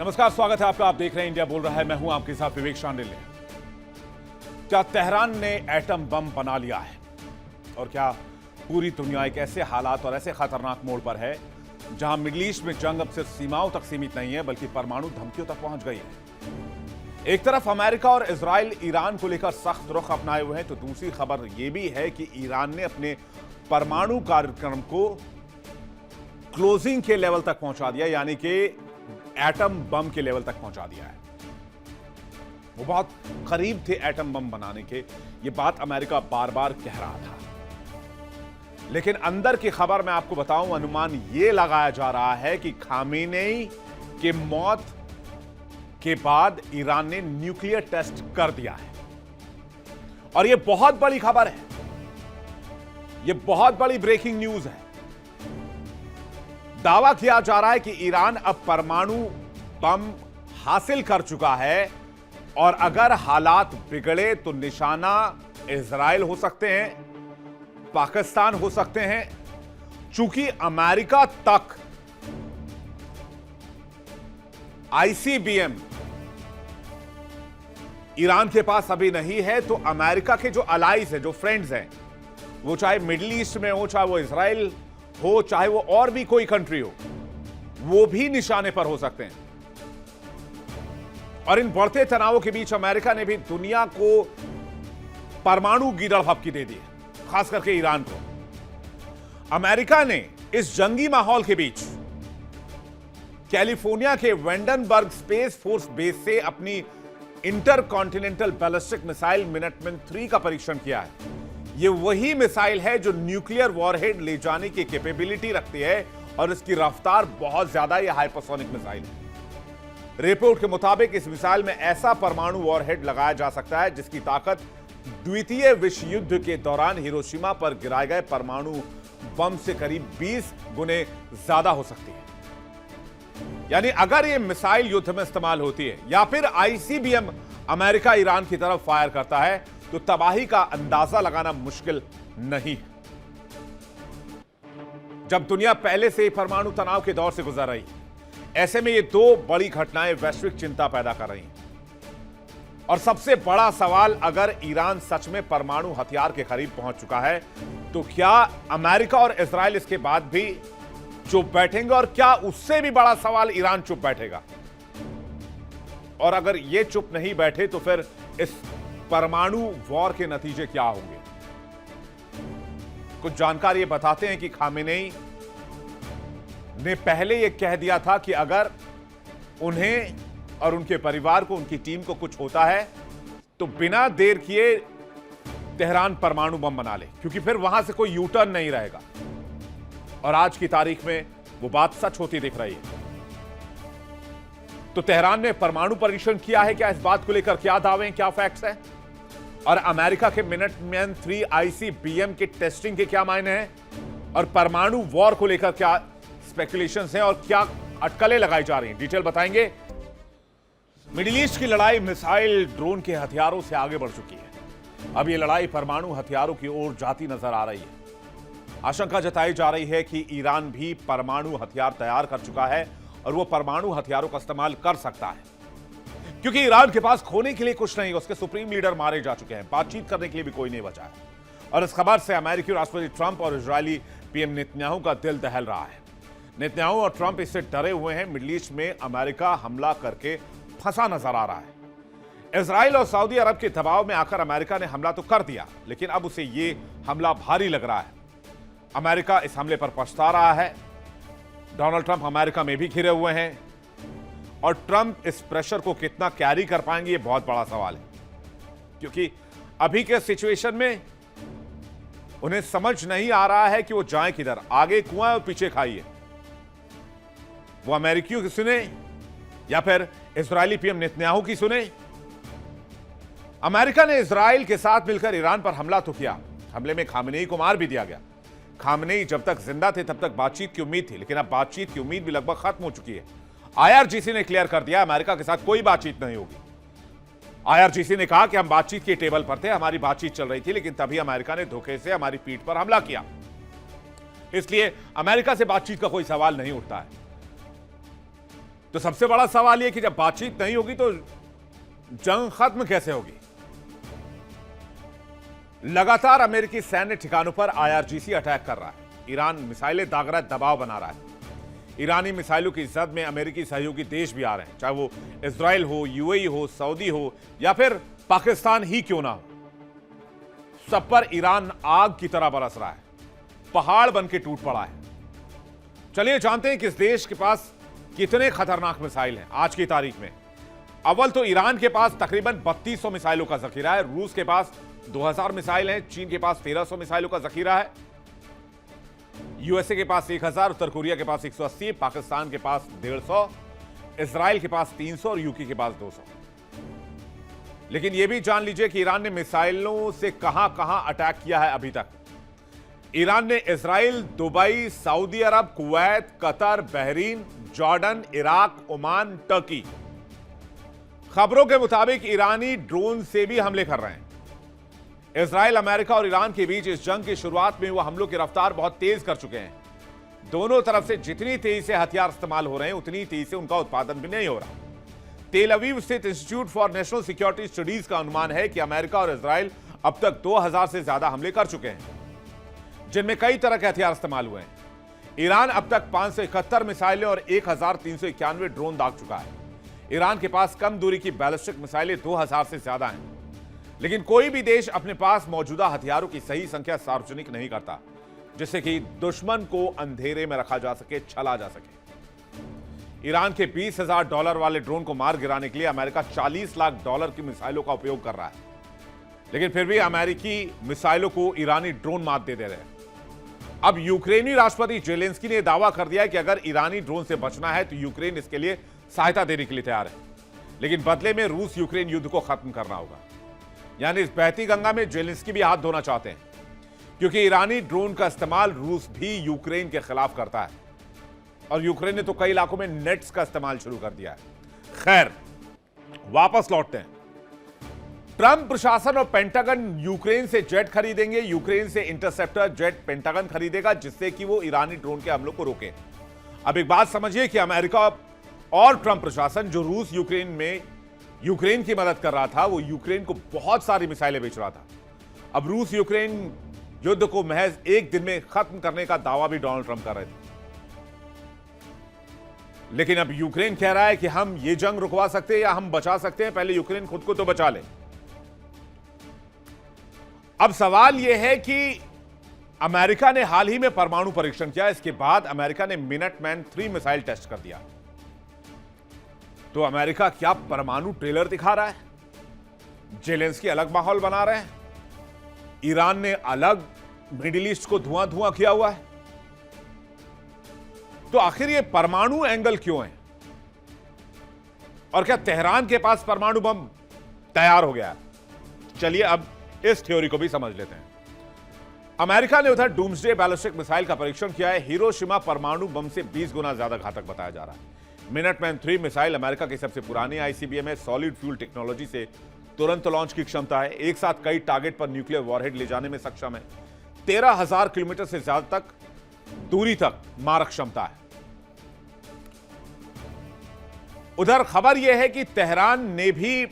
नमस्कार, स्वागत है आपका। आप देख रहे हैं इंडिया बोल रहा है। मैं हूं आपके साथ विवेक शांडिल्य। क्या तेहरान ने एटम बम बना लिया है और क्या पूरी दुनिया एक ऐसे हालात और ऐसे खतरनाक मोड़ पर है जहां मिडिल ईस्ट में जंग अब सिर्फ सीमाओं तक सीमित नहीं है बल्कि परमाणु धमकियों तक पहुंच गई है। एक तरफ अमेरिका और इजराइल ईरान को लेकर सख्त रुख अपनाए हुए हैं तो दूसरी खबर यह भी है कि ईरान ने अपने परमाणु कार्यक्रम को क्लोजिंग के लेवल तक पहुंचा दिया, यानी कि एटम बम के लेवल तक पहुंचा दिया है। वो बहुत करीब थे एटम बम बनाने के, ये बात अमेरिका बार बार कह रहा था। लेकिन अंदर की खबर मैं आपको बताऊं, अनुमान यह लगाया जा रहा है कि खामेनेई के मौत के बाद ईरान ने न्यूक्लियर टेस्ट कर दिया है। और यह बहुत बड़ी खबर है, यह बहुत बड़ी ब्रेकिंग न्यूज है। दावा किया जा रहा है कि ईरान अब परमाणु बम हासिल कर चुका है और अगर हालात बिगड़े तो निशाना इजराइल हो सकते हैं, पाकिस्तान हो सकते हैं। चूंकि अमेरिका तक आईसीबीएम ईरान के पास अभी नहीं है, तो अमेरिका के जो अलाइज है, जो फ्रेंड्स हैं, वो चाहे मिडिल ईस्ट में हो, चाहे वो इजराइल हो, चाहे वो और भी कोई कंट्री हो, वो भी निशाने पर हो सकते हैं। और इन बढ़ते तनावों के बीच अमेरिका ने भी दुनिया को परमाणु गिरह धमकी दे दी है, खास करके ईरान को। अमेरिका ने इस जंगी माहौल के बीच कैलिफोर्निया के वेंडनबर्ग स्पेस फोर्स बेस से अपनी इंटरकॉन्टिनेंटल बैलिस्टिक मिसाइल मिनटमैन 3 का परीक्षण किया है। यह वही मिसाइल है जो न्यूक्लियर वॉरहेड ले जाने की कैपेबिलिटी रखती है और इसकी रफ्तार बहुत ज्यादा यह हाइपरसोनिक मिसाइल है। रिपोर्ट के मुताबिक इस मिसाइल में ऐसा परमाणु वॉरहेड लगाया जा सकता है जिसकी ताकत द्वितीय विश्व युद्ध के दौरान हिरोशिमा पर गिराए गए परमाणु बम से करीब 20 गुने ज्यादा हो सकती है। यानी अगर यह मिसाइल युद्ध में इस्तेमाल होती है या फिर आईसीबीएम अमेरिका ईरान की तरफ फायर करता है तो तबाही का अंदाजा लगाना मुश्किल नहीं है। जब दुनिया पहले से ही परमाणु तनाव के दौर से गुजर रही है, ऐसे में ये दो बड़ी घटनाएं वैश्विक चिंता पैदा कर रही हैं। और सबसे बड़ा सवाल, अगर ईरान सच में परमाणु हथियार के करीब पहुंच चुका है तो क्या अमेरिका और इजराइल इसके बाद भी चुप बैठेंगे, और क्या उससे भी बड़ा सवाल ईरान चुप बैठेगा? और अगर ये चुप नहीं बैठे तो फिर इस परमाणु वॉर के नतीजे क्या होंगे? कुछ जानकारी बताते हैं कि खामेनेई ने पहले यह कह दिया था कि अगर उन्हें और उनके परिवार को, उनकी टीम को कुछ होता है तो बिना देर किए तेहरान परमाणु बम बना ले, क्योंकि फिर वहां से कोई यू टर्न नहीं रहेगा। और आज की तारीख में वो बात सच होती दिख रही है। तो तेहरान ने परमाणु परीक्षण किया है क्या? इस बात को लेकर क्या दावे, क्या फैक्ट्स हैं? और अमेरिका के मिनटमैन 3 आईसीबीएम के टेस्टिंग के क्या मायने हैं? और परमाणु वॉर को लेकर क्या स्पेकुलेशंस हैं और क्या अटकलें लगाई जा रही हैं? डिटेल बताएंगे। मिडिल ईस्ट की लड़ाई मिसाइल, ड्रोन के हथियारों से आगे बढ़ चुकी है। अब यह लड़ाई परमाणु हथियारों की ओर जाती नजर आ रही है। आशंका जताई जा रही है कि ईरान भी परमाणु हथियार तैयार कर चुका है और वो परमाणु हथियारों का इस्तेमाल कर सकता है, क्योंकि ईरान के पास खोने के लिए कुछ नहीं। उसके सुप्रीम लीडर मारे जा चुके हैं, बातचीत करने के लिए भी कोई नहीं बचा है। और इस खबर से अमेरिकी राष्ट्रपति ट्रंप और इजरायली पीएम नेतन्याहू का दिल दहल रहा है। नेतन्याहू और ट्रंप इससे डरे हुए हैं। मिडिल ईस्ट में अमेरिका हमला करके फंसा नजर आ रहा है। इजराइल और सऊदी अरब के दबाव में आकर अमेरिका ने हमला तो कर दिया, लेकिन अब उसे यह हमला भारी लग रहा है। अमेरिका इस हमले पर पछता रहा है। डोनाल्ड ट्रंप अमेरिका में भी घिरे हुए हैं और ट्रंप इस प्रेशर को कितना कैरी कर पाएंगे, ये बहुत बड़ा सवाल है। क्योंकि अभी के सिचुएशन में उन्हें समझ नहीं आ रहा है कि वो जाएं किधर, आगे कुआं और पीछे खाई है। वो अमेरिकियों की सुने या फिर इजरायली पीएम नेतन्याहू की सुने? अमेरिका ने इजराइल के साथ मिलकर ईरान पर हमला तो किया। हमले में खामेनेई को मार भी दिया गया। खामेनेई जब तक जिंदा थे तब तक बातचीत की उम्मीद थी, लेकिन अब बातचीत की उम्मीद भी लगभग खत्म हो चुकी है। आईआरजीसी ने क्लियर कर दिया अमेरिका के साथ कोई बातचीत नहीं होगी। आईआरजीसी ने कहा कि हम बातचीत के टेबल पर थे, हमारी बातचीत चल रही थी, लेकिन तभी अमेरिका ने धोखे से हमारी पीठ पर हमला किया। इसलिए अमेरिका से बातचीत का कोई सवाल नहीं उठता है। तो सबसे बड़ा सवाल यह कि जब बातचीत नहीं होगी तो जंग खत्म कैसे होगी? लगातार अमेरिकी सैन्य ठिकानों पर आईआरजीसी अटैक कर रहा है। ईरान मिसाइलें दाग रहा है, दबाव बना रहा है। ईरानी मिसाइलों की जद में अमेरिकी सहयोगी देश भी आ रहे हैं, चाहे वो इजराइल हो, यूएई हो, सऊदी हो या फिर पाकिस्तान ही क्यों ना हो। सब पर ईरान आग की तरह बरस रहा है, पहाड़ बन के टूट पड़ा है। चलिए जानते हैं किस देश के पास कितने खतरनाक मिसाइल हैं आज की तारीख में। अव्वल तो ईरान के पास तकरीबन 3200 मिसाइलों का जखीरा है, रूस के पास 2000 मिसाइल हैं, चीन के पास 1300 मिसाइलों का जखीरा है, यूएसए के पास 1000, उत्तर कोरिया के पास 180, पाकिस्तान के पास 150, इजराइल के पास 300 और यूके के पास 200। लेकिन यह भी जान लीजिए कि ईरान ने मिसाइलों से कहां कहां अटैक किया है अभी तक। ईरान ने Israel, Dubai, Saudi Arabia, Kuwait, Qatar, Bahrain, Jordan, Iraq, Oman, Turkey. खबरों के मुताबिक ईरानी ड्रोन से भी हमले कर रहे हैं। इजराइल, अमेरिका और ईरान के बीच इस जंग की शुरुआत में वो हमलों की रफ्तार बहुत तेज कर चुके हैं। दोनों तरफ से जितनी तेजी से हथियार इस्तेमाल हो रहे हैं उतनी तेजी से उनका उत्पादन भी नहीं हो रहा। तेल अवीव स्थित institute for national security studies का अनुमान है कि अमेरिका और इजराइल अब तक 2000 से ज्यादा हमले कर चुके हैं, जिनमें कई तरह के हथियार इस्तेमाल हुए हैं। ईरान अब तक 571 मिसाइलें और 1391 ड्रोन दाग चुका है। ईरान के पास कम दूरी की बैलिस्टिक मिसाइलें 2000 से ज्यादा हैं। लेकिन कोई भी देश अपने पास मौजूदा हथियारों की सही संख्या सार्वजनिक नहीं करता, जिससे कि दुश्मन को अंधेरे में रखा जा सके, छला जा सके। ईरान के $20,000 वाले ड्रोन को मार गिराने के लिए अमेरिका $40 लाख की मिसाइलों का उपयोग कर रहा है, लेकिन फिर भी अमेरिकी मिसाइलों को ईरानी ड्रोन मात दे रहे हैं। अब यूक्रेनी राष्ट्रपति जेलेंस्की ने दावा कर दिया है कि अगर ईरानी ड्रोन से बचना है तो यूक्रेन इसके लिए सहायता देने के लिए तैयार है, लेकिन बदले में रूस यूक्रेन युद्ध को खत्म करना होगा। यानी इस बहती गंगा में जेलेंस्की भी हाथ धोना चाहते हैं, क्योंकि ईरानी ड्रोन का इस्तेमाल रूस भी यूक्रेन के खिलाफ करता है और यूक्रेन ने तो कई इलाकों में नेट्स का इस्तेमाल शुरू कर दिया है। खैर, वापस लौटते हैं। ट्रंप प्रशासन और पेंटागन यूक्रेन से जेट खरीदेंगे, यूक्रेन से इंटरसेप्टर जेट पेंटागन खरीदेगा, जिससे कि वो ईरानी ड्रोन के हमलों को रोके। अब एक बात समझिए कि अमेरिका और ट्रंप प्रशासन जो रूस यूक्रेन की मदद कर रहा था, वो यूक्रेन को बहुत सारी मिसाइलें बेच रहा था। अब रूस यूक्रेन युद्ध को महज एक दिन में खत्म करने का दावा भी डोनाल्ड ट्रंप कर रहे थे, लेकिन अब यूक्रेन कह रहा है कि हम ये जंग रुकवा सकते हैं या हम बचा सकते हैं, पहले यूक्रेन खुद को तो बचा ले। अब सवाल यह है कि अमेरिका ने हाल ही में परमाणु परीक्षण किया, इसके बाद अमेरिका ने मिनटमैन 3 मिसाइल टेस्ट कर दिया। तो अमेरिका क्या परमाणु ट्रेलर दिखा रहा है? जेलेंस्की अलग माहौल बना रहे हैं, ईरान ने अलग मिडिल ईस्ट को धुआं धुआं किया हुआ है। तो आखिर ये परमाणु एंगल क्यों है? और क्या तेहरान के पास परमाणु बम तैयार हो गया है? चलिए अब इस थ्योरी को भी समझ लेते हैं। अमेरिका ने उधर डूम्सडे बैलिस्टिक मिसाइल का परीक्षण किया है। हिरोशिमा परमाणु बम से 20 गुना ज्यादा घातक बताया जा रहा है। मिनटमैन 3 मिसाइल अमेरिका की सबसे पुरानी आईसीबीएम है। सॉलिड फ्यूल टेक्नोलॉजी से तुरंत लॉन्च की क्षमता है, एक साथ कई टारगेट पर न्यूक्लियर वॉरहेड ले जाने में सक्षम है, 13,000 किलोमीटर से ज्यादा तक दूरी तक मारक क्षमता है। उधर खबर यह है कि तेहरान ने भी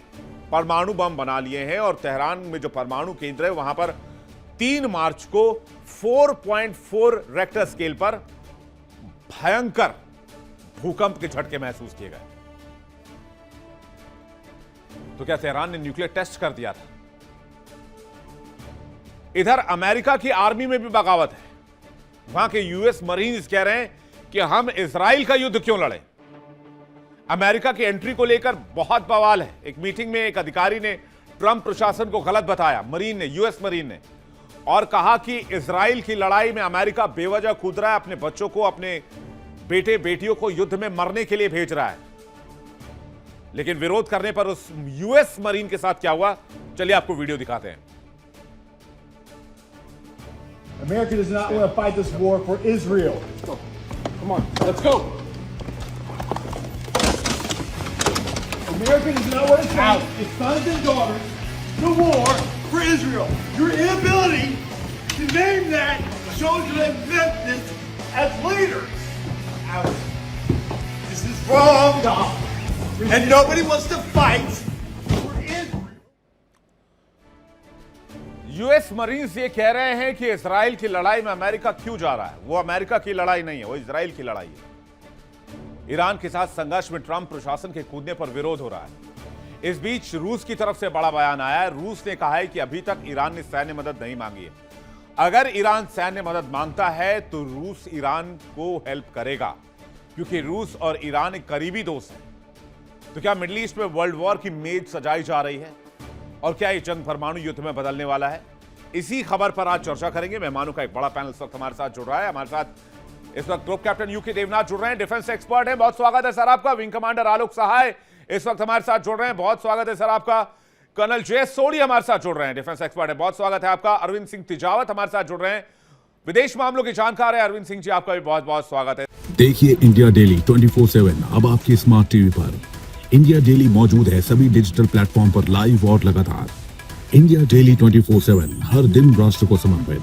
परमाणु बम बना लिए हैं और तेहरान में जो परमाणु केंद्र है वहां पर 3 मार्च को 4.4 रेक्टर स्केल पर भयंकर भूकंप के झटके महसूस किए गए। तो क्या तेहरान ने न्यूक्लियर टेस्ट कर दिया था? इधर अमेरिका की आर्मी में भी बगावत है। वहां के यूएस मरीन्स कह रहे हैं कि हम इजराइल का युद्ध क्यों लड़े। अमेरिका की एंट्री को लेकर बहुत बवाल है। एक मीटिंग में एक अधिकारी ने ट्रंप प्रशासन को गलत बताया, मरीन ने, यूएस मरीन ने, और कहा कि इजराइल की लड़ाई में अमेरिका बेवजह कूद रहा है, अपने बच्चों को, अपने बेटे बेटियों को युद्ध में मरने के लिए भेज रहा है। लेकिन विरोध करने पर उस यूएस मरीन के साथ क्या हुआ, चलिए आपको वीडियो दिखाते हैं। America does not want to fight this war for Israel. Come on, let's go. America does not want to send its sons and daughters to war for Israel. Your inability to name that shows your invention as leaders. Alex, this is Wrong. And nobody wants to fight for Israel. US marines ये कह रहे हैं कि Israel की लड़ाई में America क्यों जा रहा है। वो अमेरिका की लड़ाई नहीं है, वो इजराइल की लड़ाई है। ईरान के साथ संघर्ष में ट्रंप प्रशासन के कूदने पर विरोध हो रहा है। इस बीच रूस की तरफ से बड़ा बयान आया है। रूस ने कहा है कि अभी तक ईरान ने सैन्य मदद नहीं मांगी है। अगर ईरान सैन्य मदद मांगता है तो रूस ईरान को हेल्प करेगा, क्योंकि रूस और ईरान एक करीबी दोस्त हैं। तो क्या मिडिल ईस्ट में वर्ल्ड वॉर की मेज सजाई जा रही है और क्या ये जंग परमाणु युद्ध में बदलने वाला है? इसी खबर पर आज चर्चा करेंगे। मेहमानों का एक बड़ा पैनल इस वक्त हमारे साथ जुड़ रहा है। हमारे साथ इस वक्त ग्रुप कैप्टन यूके देवनाथ जुड़ रहे हैं, डिफेंस एक्सपर्ट हैं। बहुत स्वागत है सर आपका। विंग कमांडर आलोक सहाय इस वक्त हमारे साथ जुड़ रहे हैं, बहुत स्वागत है सर आपका। कर्नल जयेश सोढ़ी हमारे साथ जुड़ रहे हैं, डिफेंस एक्सपर्ट है, बहुत स्वागत है आपका। अरविंद सिंह तिजावत हमारे साथ जुड़ रहे हैं, विदेश मामलों के जानकार है। अरविंद सिंह जी, आपका भी बहुत बहुत स्वागत है। देखिए इंडिया डेली 24/7 अब आपकी स्मार्ट टीवी पर। इंडिया डेली मौजूद है सभी डिजिटल प्लेटफॉर्म पर लाइव और लगातार। इंडिया डेली 24/7 हर दिन राष्ट्र को समर्पित।